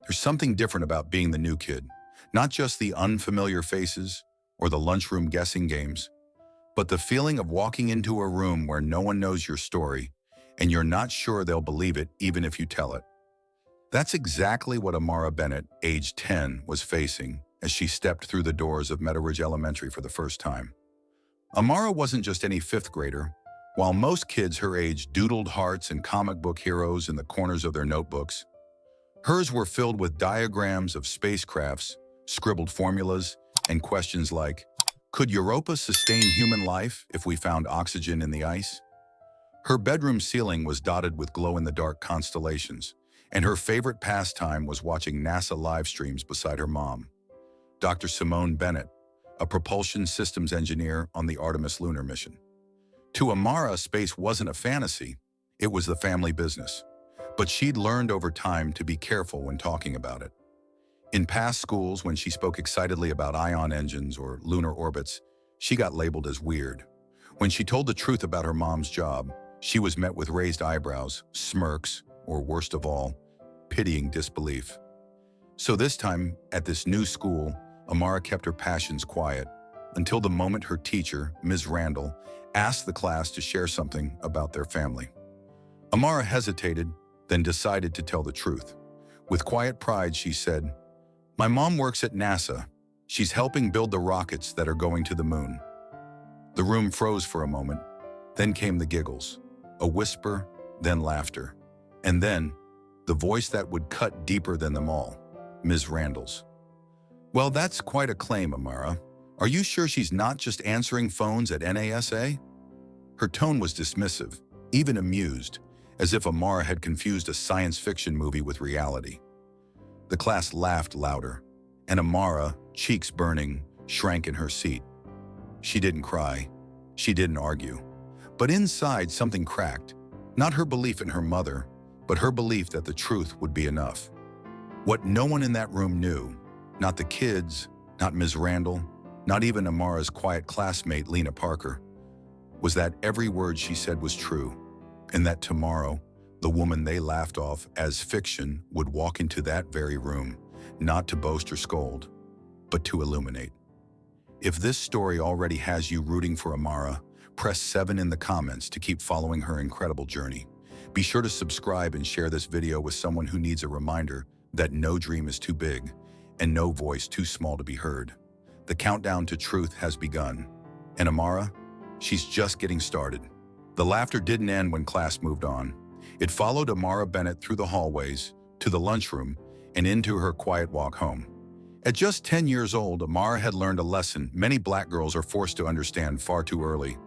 There's something different about being the new kid. Not just the unfamiliar faces or the lunchroom guessing games, but the feeling of walking into a room where no one knows your story and you're not sure they'll believe it even if you tell it. That's exactly what Amara Bennett, age 10, was facing as she stepped through the doors of Meadow Ridge Elementary for the first time. Amara wasn't just any fifth grader. While most kids her age doodled hearts and comic book heroes in the corners of their notebooks, hers were filled with diagrams of spacecrafts, scribbled formulas, and questions like, could Europa sustain human life if we found oxygen in the ice? Her bedroom ceiling was dotted with glow-in-the-dark constellations, and her favorite pastime was watching NASA live streams beside her mom, Dr. Simone Bennett, a propulsion systems engineer on the Artemis lunar mission. To Amara, space wasn't a fantasy, it was the family business. But she'd learned over time to be careful when talking about it. In past schools, when she spoke excitedly about ion engines or lunar orbits, she got labeled as weird. When she told the truth about her mom's job, she was met with raised eyebrows, smirks, or worst of all, pitying disbelief. So this time, at this new school, Amara kept her passions quiet until the moment her teacher, Ms. Randall, asked the class to share something about their family. Amara hesitated, then decided to tell the truth. With quiet pride, she said, "My mom works at NASA. She's helping build the rockets that are going to the moon." The room froze for a moment. Then came the giggles, a whisper, then laughter, and then the voice that would cut deeper than them all, Ms. Randall's. "Well, that's quite a claim, Amara. Are you sure she's not just answering phones at NASA?" Her tone was dismissive, even amused, as if Amara had confused a science fiction movie with reality. The class laughed louder, and Amara, cheeks burning, shrank in her seat. She didn't cry. She didn't argue. But inside, something cracked. Not her belief in her mother, but her belief that the truth would be enough. What no one in that room knew, not the kids, not Ms. Randall, not even Amara's quiet classmate, Lena Parker, was that every word she said was true, and that tomorrow, the woman they laughed off as fiction would walk into that very room, not to boast or scold, but to illuminate. If this story already has you rooting for Amara, press 7 in the comments to keep following her incredible journey. Be sure to subscribe and share this video with someone who needs a reminder that no dream is too big and no voice too small to be heard. The countdown to truth has begun. And Amara, she's just getting started. The laughter didn't end when class moved on. It followed Amara Bennett through the hallways, to the lunchroom, and into her quiet walk home. At just 10 years old, Amara had learned a lesson many black girls are forced to understand far too early.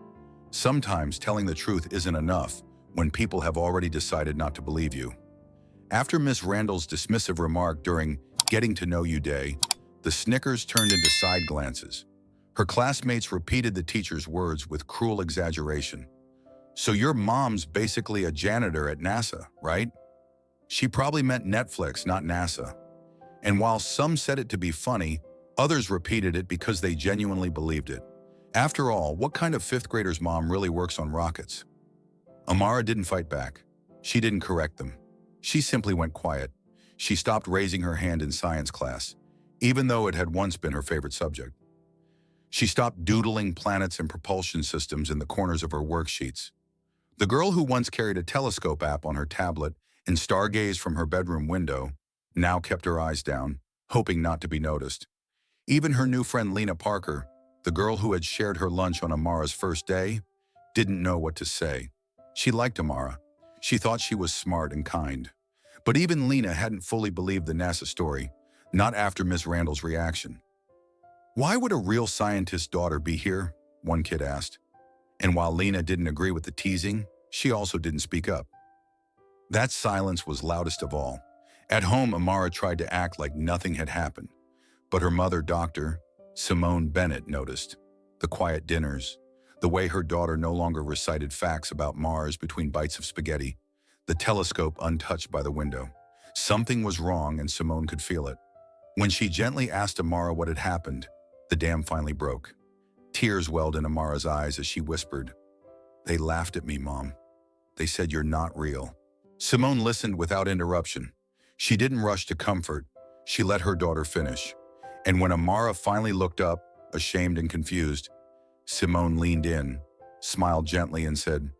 Sometimes telling the truth isn't enough when people have already decided not to believe you. After Miss Randall's dismissive remark during Getting to Know You Day, the snickers turned into side glances. Her classmates repeated the teacher's words with cruel exaggeration. "So your mom's basically a janitor at NASA, right?" She probably meant Netflix, not NASA. And while some said it to be funny, others repeated it because they genuinely believed it. After all, what kind of fifth grader's mom really works on rockets? Amara didn't fight back. She didn't correct them. She simply went quiet. She stopped raising her hand in science class, even though it had once been her favorite subject. She stopped doodling planets and propulsion systems in the corners of her worksheets. The girl who once carried a telescope app on her tablet and stargazed from her bedroom window now kept her eyes down, hoping not to be noticed. Even her new friend Lena Parker, the girl who had shared her lunch on Amara's first day, didn't know what to say. She liked Amara. She thought she was smart and kind. But even Lena hadn't fully believed the NASA story, not after Miss Randall's reaction. "Why would a real scientist's daughter be here?" one kid asked. And while Lena didn't agree with the teasing, she also didn't speak up. That silence was loudest of all. At home, Amara tried to act like nothing had happened. But her mother, Dr. Simone Bennett, noticed. The quiet dinners, the way her daughter no longer recited facts about Mars between bites of spaghetti, the telescope untouched by the window. Something was wrong and Simone could feel it. When she gently asked Amara what had happened, the dam finally broke. Tears welled in Amara's eyes as she whispered, "They laughed at me, Mom. They said you're not real." Simone listened without interruption. She didn't rush to comfort. She let her daughter finish. And when Amara finally looked up, ashamed and confused, Simone leaned in, smiled gently and said,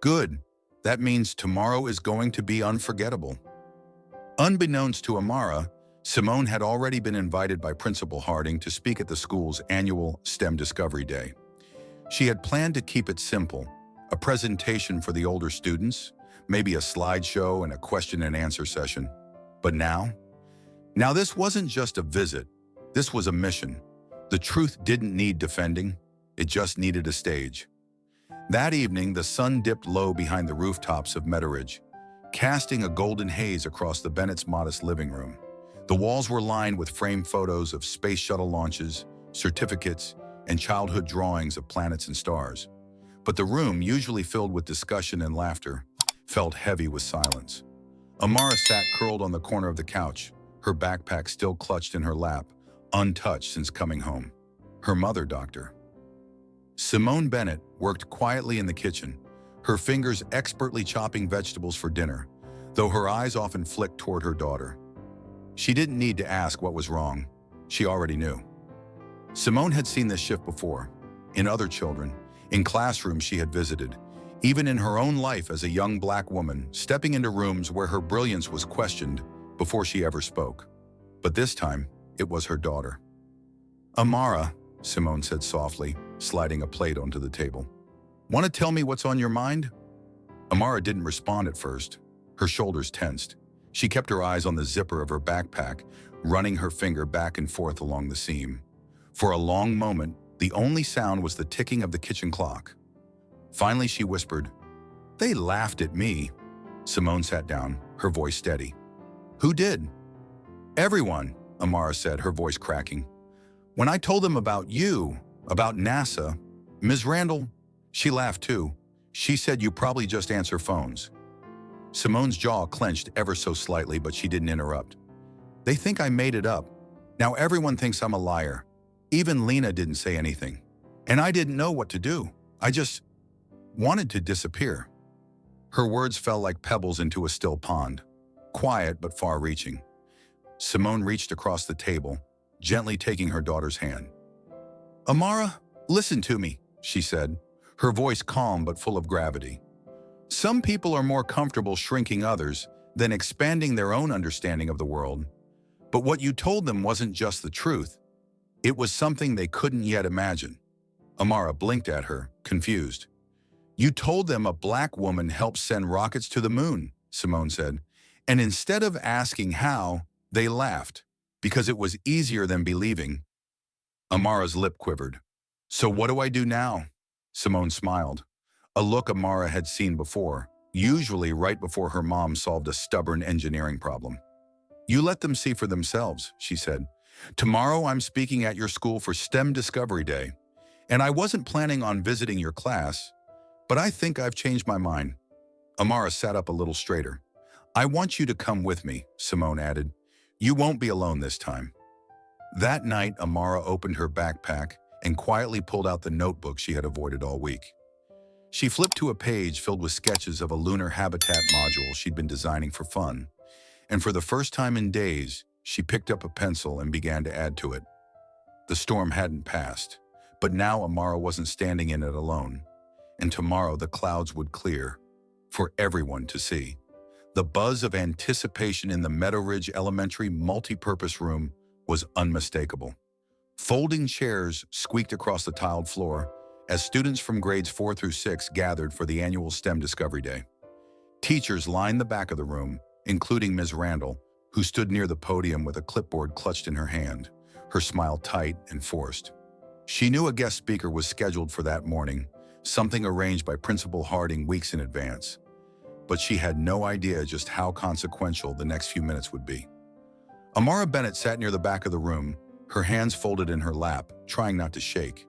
"Good. That means tomorrow is going to be unforgettable." Unbeknownst to Amara, Simone had already been invited by Principal Harding to speak at the school's annual STEM Discovery Day. She had planned to keep it simple, a presentation for the older students, maybe a slideshow and a question and answer session. But now this wasn't just a visit. This was a mission. The truth didn't need defending. It just needed a stage. That evening, the sun dipped low behind the rooftops of Meadow casting a golden haze across the Bennett's modest living room. The walls were lined with framed photos of space shuttle launches, certificates, and childhood drawings of planets and stars. But the room, usually filled with discussion and laughter, felt heavy with silence. Amara sat curled on the corner of the couch, her backpack still clutched in her lap, untouched since coming home. Her mother, Dr. Simone Bennett, worked quietly in the kitchen, her fingers expertly chopping vegetables for dinner, though her eyes often flicked toward her daughter. She didn't need to ask what was wrong. She already knew. Simone had seen this shift before, in other children, in classrooms she had visited, even in her own life as a young Black woman, stepping into rooms where her brilliance was questioned before she ever spoke. But this time, it was her daughter. "Amara," Simone said softly, sliding a plate onto the table. "Want to tell me what's on your mind?" Amara didn't respond at first. Her shoulders tensed. She kept her eyes on the zipper of her backpack, running her finger back and forth along the seam. For a long moment, the only sound was the ticking of the kitchen clock. Finally, she whispered, "They laughed at me." Simone sat down, her voice steady. "Who did?" "Everyone," Amara said, her voice cracking. "When I told them about you, about NASA, Ms. Randall, she laughed too. She said you probably just answer phones." Simone's jaw clenched ever so slightly, but she didn't interrupt. "They think I made it up. Now everyone thinks I'm a liar. Even Lena didn't say anything. And I didn't know what to do. I just wanted to disappear." Her words fell like pebbles into a still pond, quiet but far-reaching. Simone reached across the table, gently taking her daughter's hand. "Amara, listen to me," she said, her voice calm but full of gravity. "Some people are more comfortable shrinking others than expanding their own understanding of the world. But what you told them wasn't just the truth. It was something they couldn't yet imagine." Amara blinked at her, confused. "You told them a Black woman helped send rockets to the moon," Simone said. "And instead of asking how, they laughed, because it was easier than believing." Amara's lip quivered. "So what do I do now?" Simone smiled, a look Amara had seen before, usually right before her mom solved a stubborn engineering problem. "You let them see for themselves," she said. "Tomorrow I'm speaking at your school for STEM Discovery Day, and I wasn't planning on visiting your class, but I think I've changed my mind." Amara sat up a little straighter. "I want you to come with me," Simone added. "You won't be alone this time." That night, Amara opened her backpack and quietly pulled out the notebook she had avoided all week. She flipped to a page filled with sketches of a lunar habitat module she'd been designing for fun, and for the first time in days, she picked up a pencil and began to add to it. The storm hadn't passed, but now Amara wasn't standing in it alone, and tomorrow the clouds would clear, for everyone to see. The buzz of anticipation in the Meadow Ridge Elementary multi-purpose room was unmistakable. Folding chairs squeaked across the tiled floor as students from grades 4 through 6 gathered for the annual STEM Discovery Day. Teachers lined the back of the room, including Ms. Randall, who stood near the podium with a clipboard clutched in her hand, her smile tight and forced. She knew a guest speaker was scheduled for that morning, something arranged by Principal Harding weeks in advance. But she had no idea just how consequential the next few minutes would be. Amara Bennett sat near the back of the room, her hands folded in her lap, trying not to shake.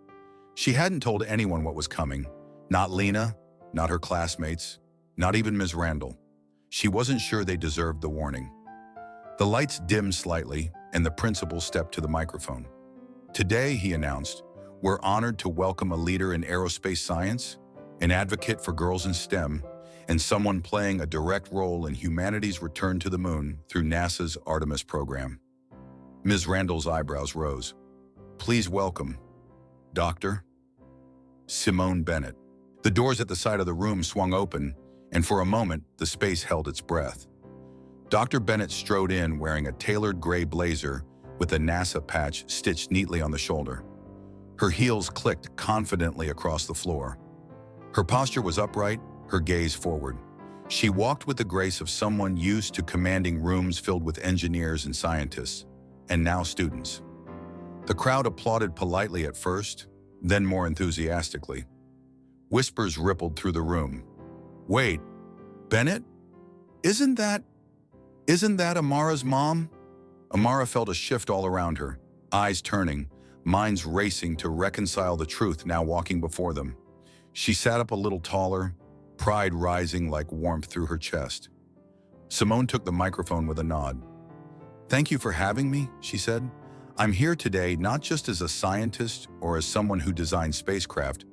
She hadn't told anyone what was coming, not Lena, not her classmates, not even Ms. Randall. She wasn't sure they deserved the warning. The lights dimmed slightly, and the principal stepped to the microphone. "Today," he announced, "we're honored to welcome a leader in aerospace science, an advocate for girls in STEM, and someone playing a direct role in humanity's return to the moon through NASA's Artemis program. Ms. Randall's eyebrows rose. Please welcome, Dr. Simone Bennett. The doors at the side of the room swung open, and for a moment, the space held its breath. Dr. Bennett strode in wearing a tailored gray blazer with a NASA patch stitched neatly on the shoulder. Her heels clicked confidently across the floor. Her posture was upright, her gaze forward. She walked with the grace of someone used to commanding rooms filled with engineers and scientists, and now students. The crowd applauded politely at first, then more enthusiastically. Whispers rippled through the room. Wait, Bennett? Isn't that Amara's mom? Amara felt a shift all around her, eyes turning, minds racing to reconcile the truth now walking before them. She sat up a little taller, pride rising like warmth through her chest. Simone took the microphone with a nod. Thank you for having me, she said. I'm here today not just as a scientist or as someone who designed spacecraft,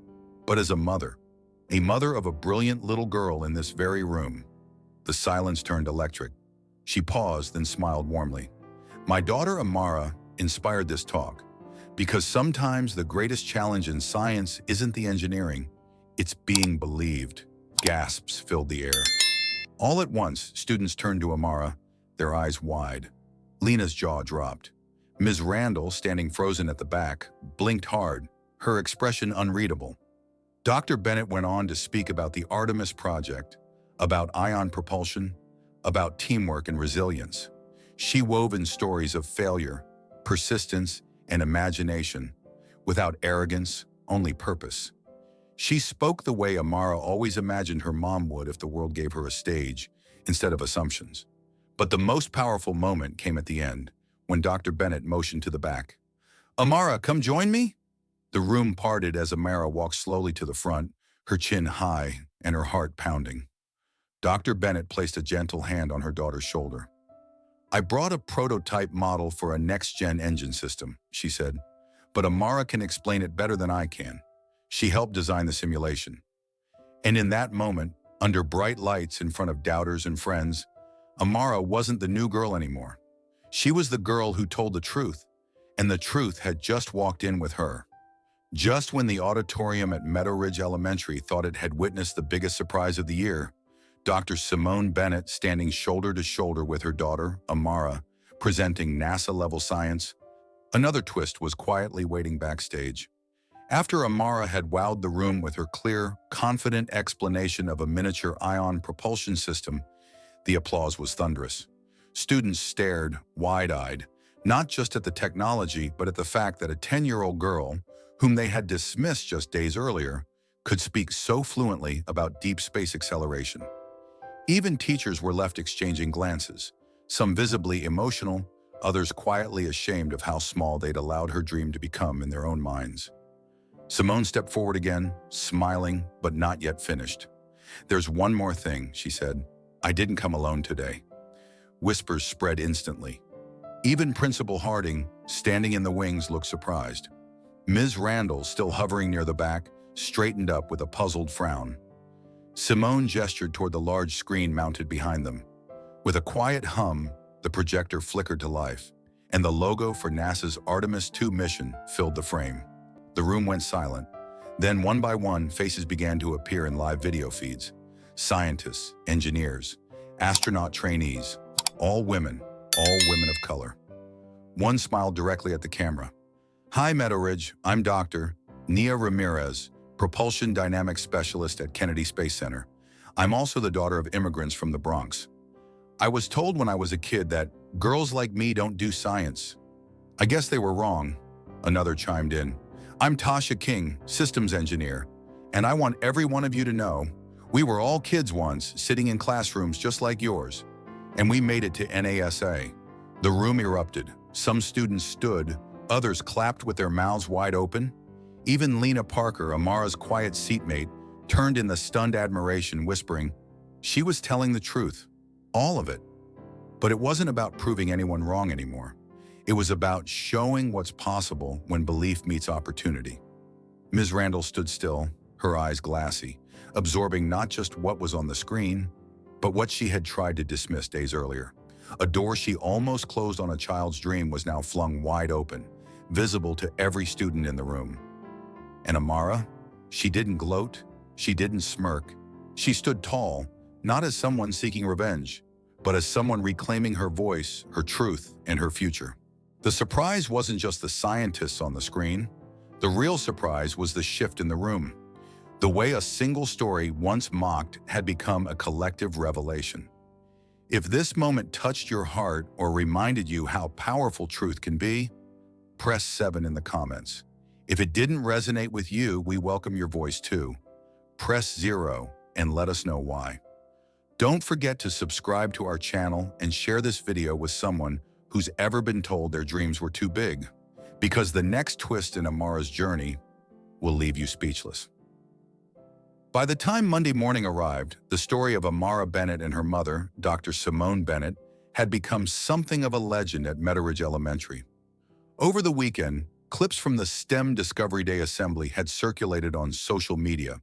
but as a mother of a brilliant little girl in this very room. The silence turned electric. She paused, then smiled warmly. My daughter Amara inspired this talk, because sometimes the greatest challenge in science isn't the engineering, it's being believed. Gasps filled the air. All at once, students turned to Amara, their eyes wide. Lena's jaw dropped. Ms. Randall, standing frozen at the back, blinked hard, her expression unreadable. Dr. Bennett went on to speak about the Artemis project, about ion propulsion, about teamwork and resilience. She wove in stories of failure, persistence, and imagination, without arrogance, only purpose. She spoke the way Amara always imagined her mom would if the world gave her a stage instead of assumptions. But the most powerful moment came at the end, when Dr. Bennett motioned to the back. Amara, come join me? The room parted as Amara walked slowly to the front, her chin high and her heart pounding. Dr. Bennett placed a gentle hand on her daughter's shoulder. I brought a prototype model for a next-gen engine system, she said, but Amara can explain it better than I can. She helped design the simulation. And in that moment, under bright lights in front of doubters and friends, Amara wasn't the new girl anymore. She was the girl who told the truth, and the truth had just walked in with her. Just when the auditorium at Meadow Ridge Elementary thought it had witnessed the biggest surprise of the year, Dr. Simone Bennett, standing shoulder to shoulder with her daughter, Amara, presenting NASA-level science, another twist was quietly waiting backstage. After Amara had wowed the room with her clear, confident explanation of a miniature ion propulsion system, the applause was thunderous. Students stared, wide-eyed, not just at the technology, but at the fact that a 10-year-old girl, whom they had dismissed just days earlier, could speak so fluently about deep space acceleration. Even teachers were left exchanging glances, some visibly emotional, others quietly ashamed of how small they'd allowed her dream to become in their own minds. Simone stepped forward again, smiling, but not yet finished. There's one more thing, she said. I didn't come alone today. Whispers spread instantly. Even Principal Harding, standing in the wings, looked surprised. Ms. Randall, still hovering near the back, straightened up with a puzzled frown. Simone gestured toward the large screen mounted behind them. With a quiet hum, the projector flickered to life, and the logo for NASA's Artemis II mission filled the frame. The room went silent. Then, one by one, faces began to appear in live video feeds. Scientists, engineers, astronaut trainees, all women of color. One smiled directly at the camera. Hi, Meadow Ridge. I'm Dr. Nia Ramirez, Propulsion Dynamics Specialist at Kennedy Space Center. I'm also the daughter of immigrants from the Bronx. I was told when I was a kid that girls like me don't do science. I guess they were wrong. Another chimed in. I'm Tasha King, systems engineer, and I want every one of you to know we were all kids once, sitting in classrooms just like yours, and we made it to NASA. The room erupted. Some students stood, others clapped with their mouths wide open. Even Lena Parker, Amara's quiet seatmate, turned in the stunned admiration, whispering, she was telling the truth, all of it. But it wasn't about proving anyone wrong anymore. It was about showing what's possible when belief meets opportunity. Ms. Randall stood still, her eyes glassy. absorbing not just what was on the screen, but what she had tried to dismiss days earlier. A door she almost closed on a child's dream was now flung wide open, visible to every student in the room. And Amara? She didn't gloat, she didn't smirk. She stood tall, not as someone seeking revenge, but as someone reclaiming her voice, her truth, and her future. The surprise wasn't just the scientists on the screen. The real surprise was the shift in the room. The way a single story once mocked had become a collective revelation. If this moment touched your heart or reminded you how powerful truth can be, press 7 in the comments. If it didn't resonate with you, we welcome your voice too. Press 0 and let us know why. Don't forget to subscribe to our channel and share this video with someone who's ever been told their dreams were too big, because the next twist in Amara's journey will leave you speechless. By the time Monday morning arrived, the story of Amara Bennett and her mother, Dr. Simone Bennett, had become something of a legend at Meadow Elementary. Over the weekend, clips from the STEM Discovery Day Assembly had circulated on social media,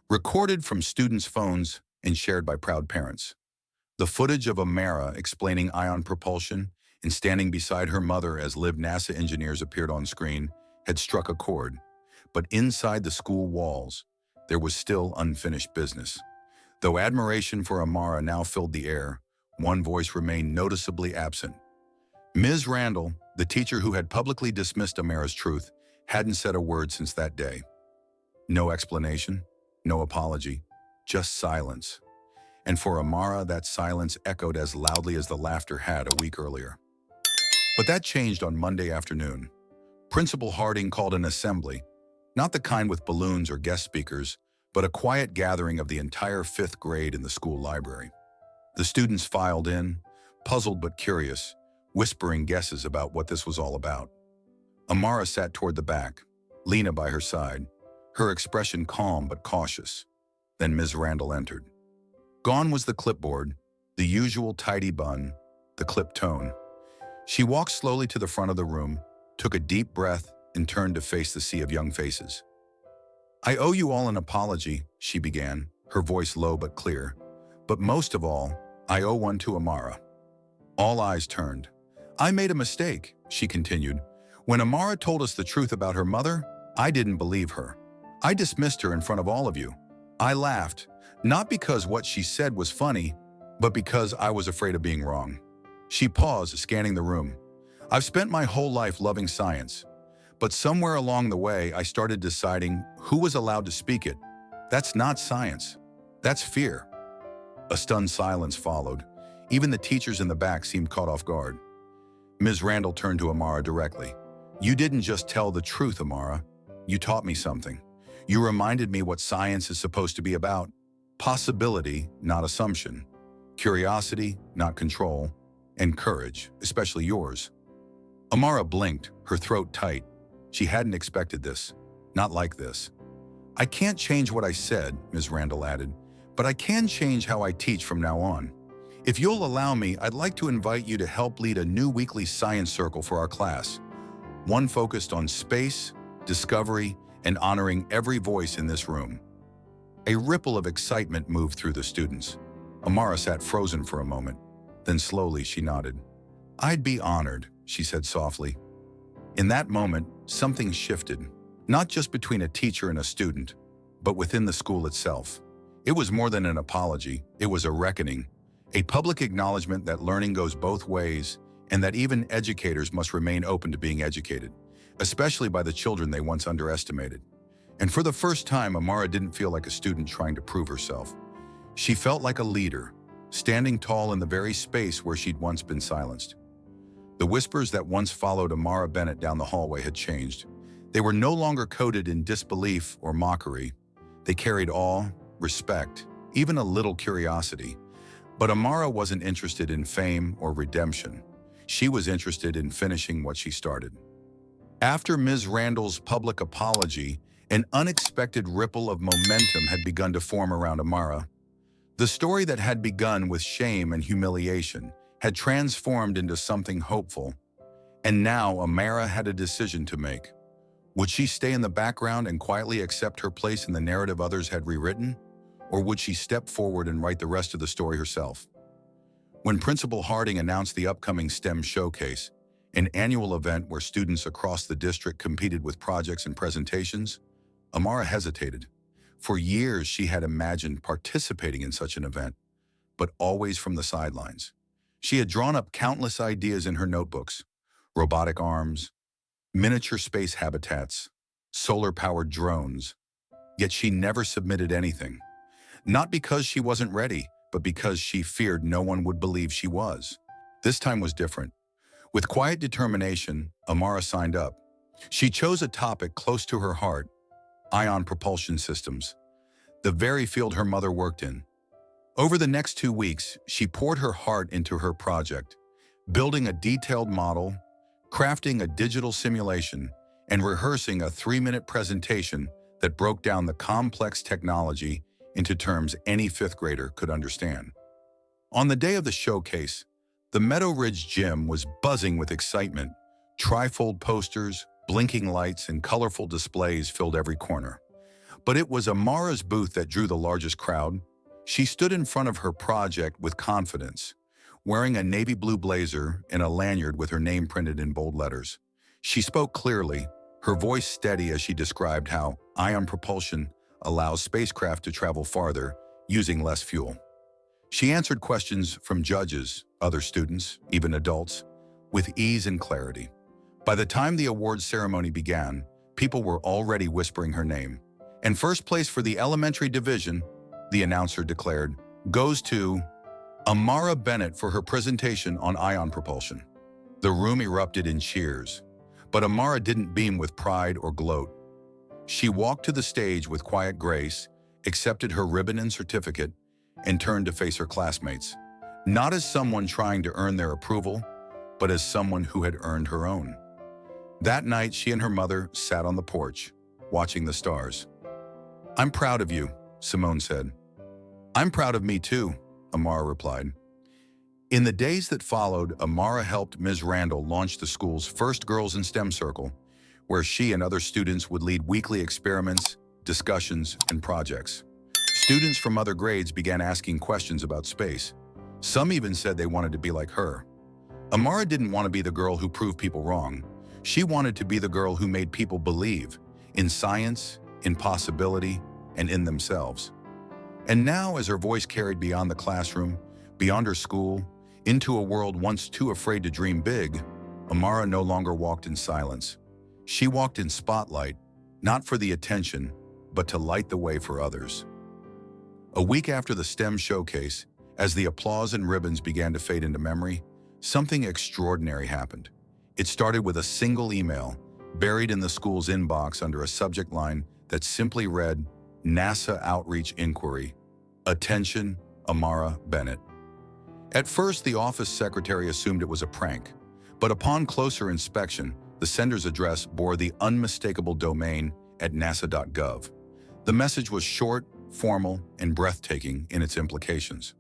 recorded from students' phones and shared by proud parents. The footage of Amara explaining ion propulsion and standing beside her mother as live NASA engineers appeared on screen had struck a chord. But inside the school walls, there was still unfinished business. Though admiration for Amara now filled the air, one voice remained noticeably absent. Ms. Randall, the teacher who had publicly dismissed Amara's truth, hadn't said a word since that day. No explanation, no apology, just silence. And for Amara, that silence echoed as loudly as the laughter had a week earlier. But that changed on Monday afternoon. Principal Harding called an assembly, not the kind with balloons or guest speakers, but a quiet gathering of the entire 5th grade in the school library. The students filed in, puzzled but curious, whispering guesses about what this was all about. Amara sat toward the back, Lena by her side, her expression calm but cautious. Then Ms. Randall entered. Gone was the clipboard, the usual tidy bun, the clipped tone. She walked slowly to the front of the room, took a deep breath, and turned to face the sea of young faces. "I owe you all an apology," she began, her voice low but clear. "But most of all, I owe one to Amara." All eyes turned. "I made a mistake," she continued. "When Amara told us the truth about her mother, I didn't believe her. I dismissed her in front of all of you. I laughed, not because what she said was funny, but because I was afraid of being wrong." She paused, scanning the room. "I've spent my whole life loving science, but somewhere along the way I started deciding who was allowed to speak it. That's not science. That's fear." A stunned silence followed. Even the teachers in the back seemed caught off guard. Ms. Randall turned to Amara directly. "You didn't just tell the truth, Amara. You taught me something. You reminded me what science is supposed to be about. Possibility, not assumption. Curiosity, not control. And courage, especially yours." Amara blinked, her throat tight. She hadn't expected this. Not like this. "I can't change what I said," Ms. Randall added, "but I can change how I teach from now on. If you'll allow me, I'd like to invite you to help lead a new weekly science circle for our class. One focused on space, discovery, and honoring every voice in this room." A ripple of excitement moved through the students. Amara sat frozen for a moment. Then slowly she nodded. "I'd be honored," she said softly. In that moment, something shifted, not just between a teacher and a student, but within the school itself. It was more than an apology, it was a reckoning, a public acknowledgement that learning goes both ways and that even educators must remain open to being educated, especially by the children they once underestimated. And for the first time, Amara didn't feel like a student trying to prove herself. She felt like a leader, standing tall in the very space where she'd once been silenced. The whispers that once followed Amara Bennett down the hallway had changed. They were no longer coded in disbelief or mockery. They carried awe, respect, even a little curiosity. But Amara wasn't interested in fame or redemption. She was interested in finishing what she started. After Ms. Randall's public apology, an unexpected ripple of momentum had begun to form around Amara. The story that had begun with shame and humiliation had transformed into something hopeful. And now Amara had a decision to make. Would she stay in the background and quietly accept her place in the narrative others had rewritten? Or would she step forward and write the rest of the story herself? When Principal Harding announced the upcoming STEM Showcase, an annual event where students across the district competed with projects and presentations, Amara hesitated. For years, she had imagined participating in such an event, but always from the sidelines. She had drawn up countless ideas in her notebooks: robotic arms, miniature space habitats, solar-powered drones, yet she never submitted anything. Not because she wasn't ready, but because she feared no one would believe she was. This time was different. With quiet determination, Amara signed up. She chose a topic close to her heart: ion propulsion systems, the very field her mother worked in. Over the next 2 weeks, she poured her heart into her project, building a detailed model, crafting a digital simulation, and rehearsing a 3-minute presentation that broke down the complex technology into terms any fifth grader could understand. On the day of the showcase, the Meadow Ridge gym was buzzing with excitement. Trifold posters, blinking lights, and colorful displays filled every corner. But it was Amara's booth that drew the largest crowd. She stood in front of her project with confidence, wearing a navy blue blazer and a lanyard with her name printed in bold letters. She spoke clearly, her voice steady as she described how ion propulsion allows spacecraft to travel farther using less fuel. She answered questions from judges, other students, even adults, with ease and clarity. By the time the awards ceremony began, people were already whispering her name. And first place for the elementary division, the announcer declared, goes to Amara Bennett for her presentation on ion propulsion. The room erupted in cheers, but Amara didn't beam with pride or gloat. She walked to the stage with quiet grace, accepted her ribbon and certificate, and turned to face her classmates, not as someone trying to earn their approval, but as someone who had earned her own. That night, she and her mother sat on the porch, watching the stars. "I'm proud of you," Simone said. "I'm proud of me too," Amara replied. In the days that followed, Amara helped Ms. Randall launch the school's first Girls in STEM Circle, where she and other students would lead weekly experiments, discussions, and projects. Students from other grades began asking questions about space. Some even said they wanted to be like her. Amara didn't want to be the girl who proved people wrong. She wanted to be the girl who made people believe in science, in possibility, and in themselves. And now, as her voice carried beyond the classroom, beyond her school, into a world once too afraid to dream big, Amara no longer walked in silence. She walked in spotlight, not for the attention, but to light the way for others. A week after the STEM showcase, as the applause and ribbons began to fade into memory, something extraordinary happened. It started with a single email, buried in the school's inbox under a subject line that simply read, "NASA Outreach Inquiry. Attention, Amara Bennett." At first, the office secretary assumed it was a prank, but upon closer inspection, the sender's address bore the unmistakable domain at nasa.gov. The message was short, formal, and breathtaking in its implications.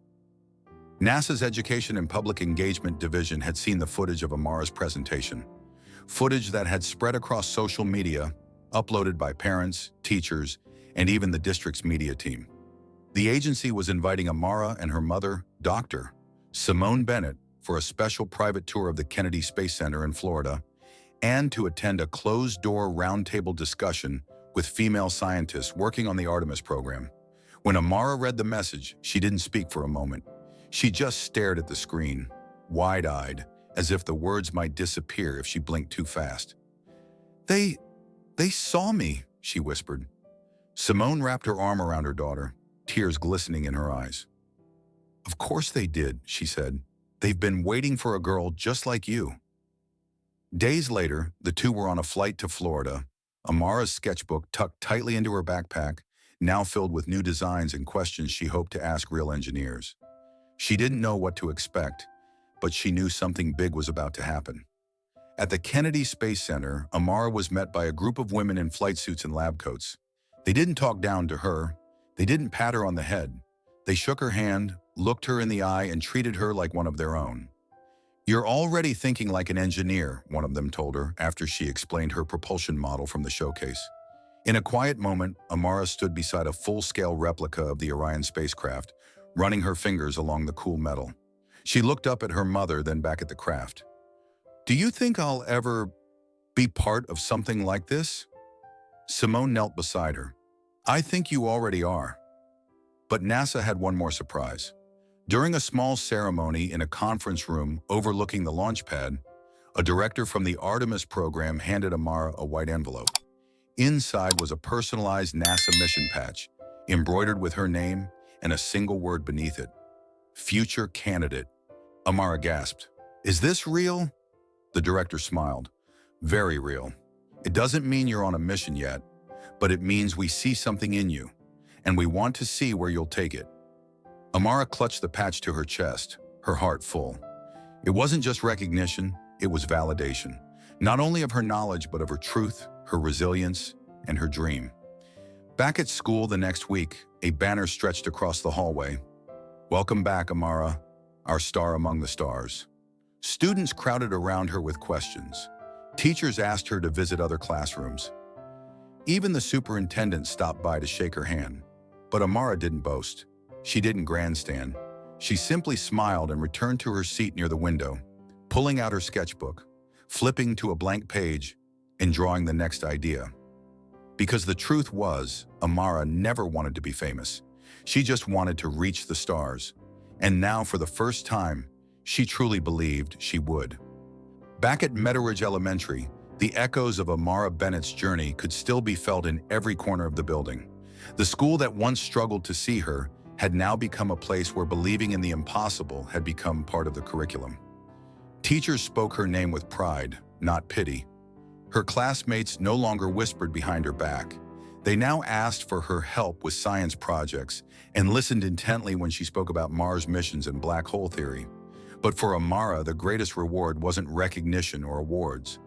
NASA's Education and Public Engagement Division had seen the footage of Amara's presentation, footage that had spread across social media, uploaded by parents, teachers, and even the district's media team. The agency was inviting Amara and her mother, Dr. Simone Bennett, for a special private tour of the Kennedy Space Center in Florida and to attend a closed-door roundtable discussion with female scientists working on the Artemis program. When Amara read the message, she didn't speak for a moment. She just stared at the screen, wide-eyed, as if the words might disappear if she blinked too fast. They saw me," she whispered. Simone wrapped her arm around her daughter, tears glistening in her eyes. "Of course they did," she said. "They've been waiting for a girl just like you." Days later, the two were on a flight to Florida, Amara's sketchbook tucked tightly into her backpack, now filled with new designs and questions she hoped to ask real engineers. She didn't know what to expect, but she knew something big was about to happen. At the Kennedy Space Center, Amara was met by a group of women in flight suits and lab coats. They didn't talk down to her. They didn't pat her on the head. They shook her hand, looked her in the eye, and treated her like one of their own. "You're already thinking like an engineer," one of them told her after she explained her propulsion model from the showcase. In a quiet moment, Amara stood beside a full-scale replica of the Orion spacecraft, running her fingers along the cool metal. She looked up at her mother, then back at the craft. "Do you think I'll ever be part of something like this?" Simone knelt beside her. "I think you already are." But NASA had one more surprise. During a small ceremony in a conference room overlooking the launch pad, a director from the Artemis program handed Amara a white envelope. Inside was a personalized NASA mission patch, embroidered with her name and a single word beneath it: "Future Candidate." Amara gasped. "Is this real?" The director smiled. "Very real. It doesn't mean you're on a mission yet, but it means we see something in you, and we want to see where you'll take it." Amara clutched the patch to her chest, her heart full. It wasn't just recognition, it was validation, not only of her knowledge, but of her truth, her resilience, and her dream. Back at school the next week, a banner stretched across the hallway. "Welcome back, Amara, our star among the stars." Students crowded around her with questions. Teachers asked her to visit other classrooms. Even the superintendent stopped by to shake her hand. But Amara didn't boast. She didn't grandstand. She simply smiled and returned to her seat near the window, pulling out her sketchbook, flipping to a blank page, and drawing the next idea. Because the truth was, Amara never wanted to be famous. She just wanted to reach the stars. And now, for the first time, she truly believed she would. Back at Meadowridge Elementary, the echoes of Amara Bennett's journey could still be felt in every corner of the building. The school that once struggled to see her had now become a place where believing in the impossible had become part of the curriculum. Teachers spoke her name with pride, not pity. Her classmates no longer whispered behind her back. They now asked for her help with science projects and listened intently when she spoke about Mars missions and black hole theory. But for Amara, the greatest reward wasn't recognition or awards.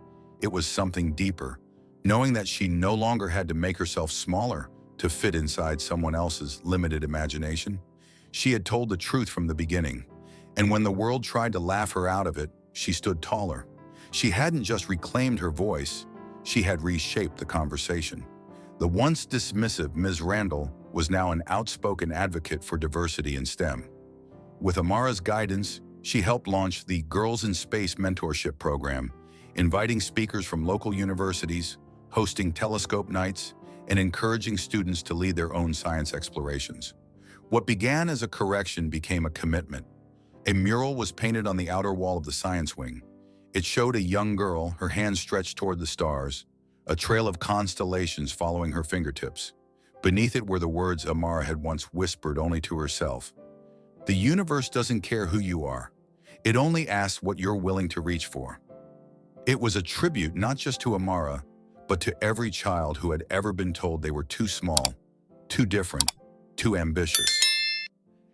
It was something deeper, knowing that she no longer had to make herself smaller to fit inside someone else's limited imagination. She had told the truth from the beginning, and when the world tried to laugh her out of it, she stood taller. She hadn't just reclaimed her voice, she had reshaped the conversation. The once dismissive Ms. Randall was now an outspoken advocate for diversity in STEM. With Amara's guidance, she helped launch the Girls in Space mentorship program, inviting speakers from local universities, hosting telescope nights, and encouraging students to lead their own science explorations. What began as a correction became a commitment. A mural was painted on the outer wall of the science wing. It showed a young girl, her hands stretched toward the stars, a trail of constellations following her fingertips. Beneath it were the words Amara had once whispered only to herself. "The universe doesn't care who you are. It only asks what you're willing to reach for." It was a tribute not just to Amara, but to every child who had ever been told they were too small, too different, too ambitious.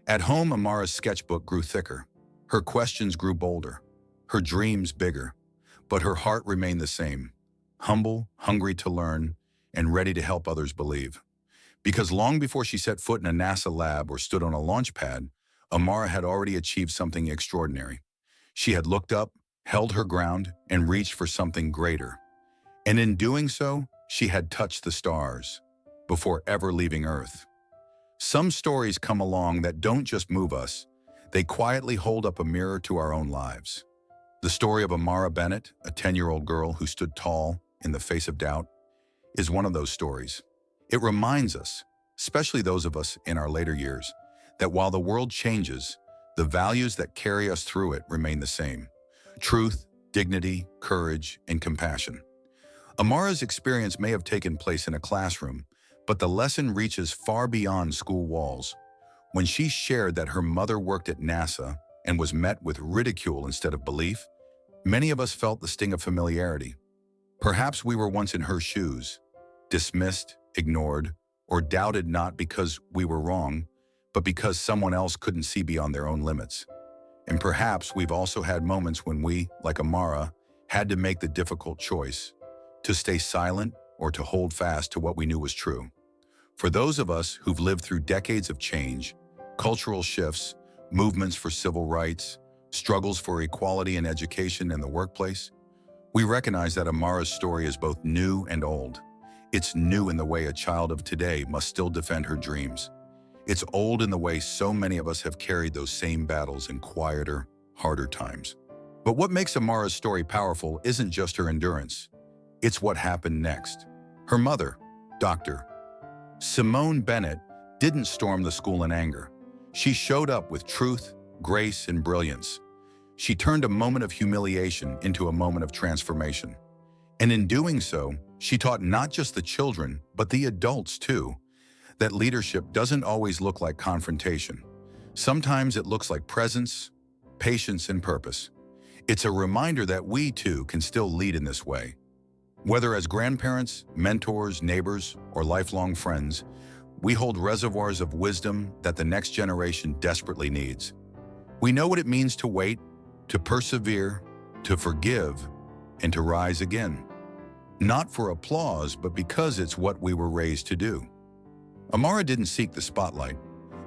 At home, Amara's sketchbook grew thicker. Her questions grew bolder, her dreams bigger, but her heart remained the same, humble, hungry to learn, and ready to help others believe. Because long before she set foot in a NASA lab or stood on a launch pad, Amara had already achieved something extraordinary. She had looked up, held her ground, and reached for something greater. And in doing so, she had touched the stars before ever leaving Earth. Some stories come along that don't just move us, they quietly hold up a mirror to our own lives. The story of Amara Bennett, a 10-year-old girl who stood tall in the face of doubt, is one of those stories. It reminds us, especially those of us in our later years, that while the world changes, the values that carry us through it remain the same: truth, dignity, courage, and compassion. Amara's experience may have taken place in a classroom, but the lesson reaches far beyond school walls. When she shared that her mother worked at NASA and was met with ridicule instead of belief, many of us felt the sting of familiarity. Perhaps we were once in her shoes, dismissed, ignored, or doubted, not because we were wrong, but because someone else couldn't see beyond their own limits. And perhaps we've also had moments when we, like Amara, had to make the difficult choice: to stay silent or to hold fast to what we knew was true. For those of us who've lived through decades of change, cultural shifts, movements for civil rights, struggles for equality in education and the workplace. We recognize that Amara's story is both new and old. It's new in the way a child of today must still defend her dreams. It's old in the way so many of us have carried those same battles in quieter, harder times. But what makes Amara's story powerful isn't just her endurance. It's what happened next. Her mother, Dr. Simone Bennett, didn't storm the school in anger. She showed up with truth, grace, and brilliance. She turned a moment of humiliation into a moment of transformation. And in doing so, she taught not just the children, but the adults too, that leadership doesn't always look like confrontation. Sometimes it looks like presence, patience, and purpose. It's a reminder that we too can still lead in this way. Whether as grandparents, mentors, neighbors, or lifelong friends, we hold reservoirs of wisdom that the next generation desperately needs. We know what it means to wait, to persevere, to forgive, and to rise again. Not for applause, but because it's what we were raised to do. Amara didn't seek the spotlight,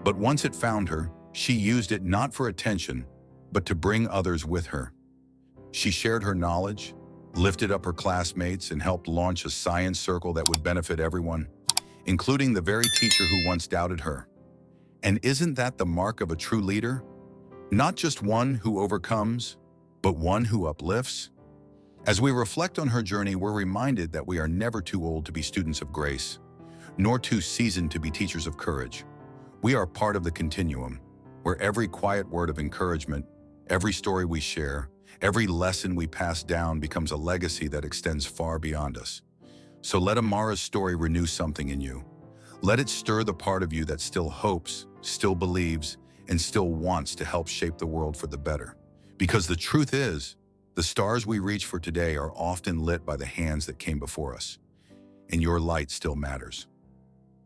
but once it found her, she used it not for attention, but to bring others with her. She shared her knowledge, lifted up her classmates, and helped launch a science circle that would benefit everyone, including the very teacher who once doubted her. And isn't that the mark of a true leader? Not just one who overcomes, but one who uplifts? As we reflect on her journey, we're reminded that we are never too old to be students of grace, nor too seasoned to be teachers of courage. We are part of the continuum, where every quiet word of encouragement, every story we share, every lesson we pass down becomes a legacy that extends far beyond us. So let Amara's story renew something in you. Let it stir the part of you that still hopes, still believes, and still wants to help shape the world for the better. Because the truth is, the stars we reach for today are often lit by the hands that came before us, and your light still matters.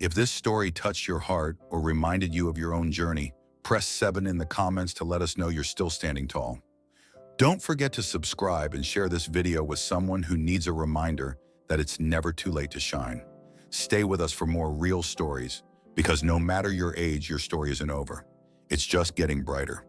If this story touched your heart or reminded you of your own journey, press 7 in the comments to let us know you're still standing tall. Don't forget to subscribe and share this video with someone who needs a reminder that it's never too late to shine. Stay with us for more real stories, because no matter your age, your story isn't over. It's just getting brighter.